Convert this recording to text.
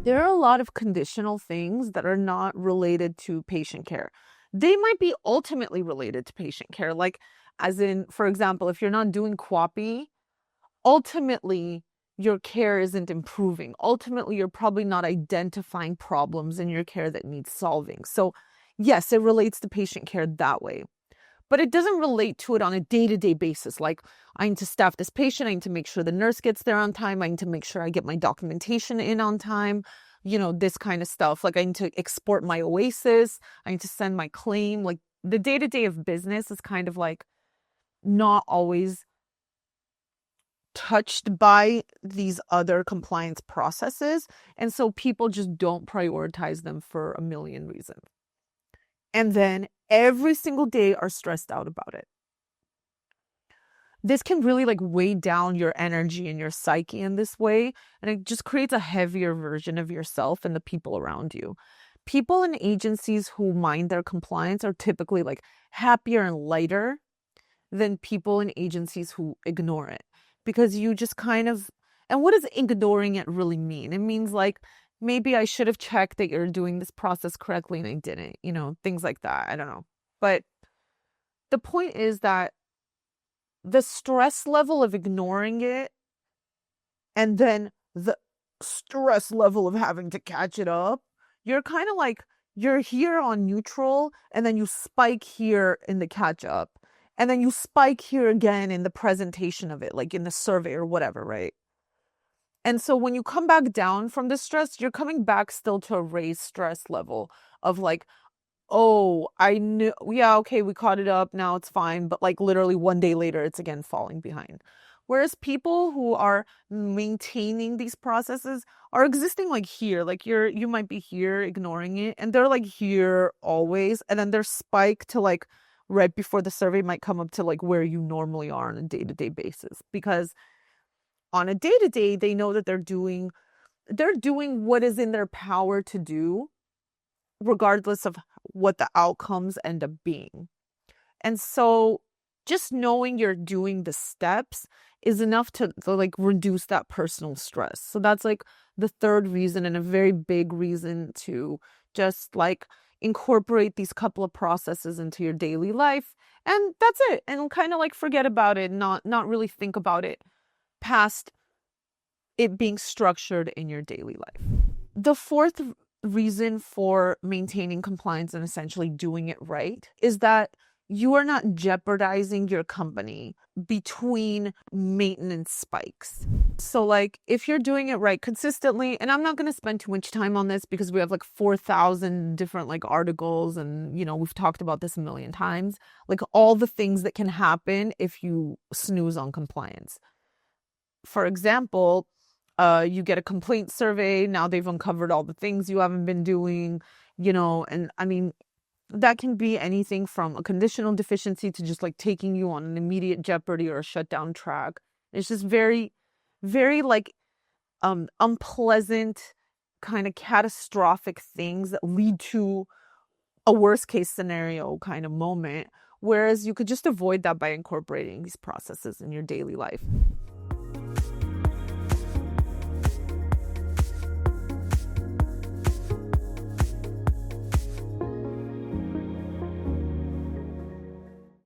There are a lot of conditional things that are not related to patient care. They might be ultimately related to patient care, like, as in, for example, if you're not doing QAPI, ultimately your care isn't improving. Ultimately, you're probably not identifying problems in your care that need solving. So, yes, it relates to patient care that way. But it doesn't relate to it on a day-to-day basis. Like, I need to staff this patient. I need to make sure the nurse gets there on time. I need to make sure I get my documentation in on time. This kind of stuff. Like, I need to export my Oasis. I need to send my claim. Like, the day-to-day of business is kind of like not always touched by these other compliance processes. And so people just don't prioritize them for a million reasons. And then every single day are stressed out about it. This can really like weigh down your energy and your psyche in this way. And it just creates a heavier version of yourself and the people around you. People in agencies who mind their compliance are typically like happier and lighter than people in agencies who ignore it. Because you just kind of, and what does ignoring it really mean? It means like, maybe I should have checked that you're doing this process correctly and I didn't, things like that. I don't know. But the point is that the stress level of ignoring it and then the stress level of having to catch it up, you're kind of like, you're here on neutral and then you spike here in the catch up. And then you spike here again in the presentation of it, like in the survey or whatever, right? And so when you come back down from the stress, you're coming back still to a raised stress level of like, oh, I knew, yeah, okay, we caught it up, now it's fine. But like literally one day later, it's again falling behind. Whereas people who are maintaining these processes are existing like here, like you might be here ignoring it, and they're like here always, and then their spike to like right before the survey might come up to like where you normally are on a day-to-day basis. Because on a day-to-day, they know that they're doing what is in their power to do, regardless of what the outcomes end up being. And so just knowing you're doing the steps is enough to like reduce that personal stress. So that's like the third reason, and a very big reason to just like incorporate these couple of processes into your daily life. And that's it. And kind of like forget about it, not really think about it past it being structured in your daily life. The fourth reason for maintaining compliance and essentially doing it right is that you are not jeopardizing your company between maintenance spikes. So like if you're doing it right consistently, and I'm not going to spend too much time on this because we have like 4,000 different like articles and we've talked about this a million times, like all the things that can happen if you snooze on compliance. For example, you get a complaint survey. Now they've uncovered all the things you haven't been doing, and I mean, that can be anything from a conditional deficiency to just like taking you on an immediate jeopardy or a shutdown track. It's just very, very like unpleasant, kind of catastrophic things that lead to a worst case scenario kind of moment. Whereas you could just avoid that by incorporating these processes in your daily life.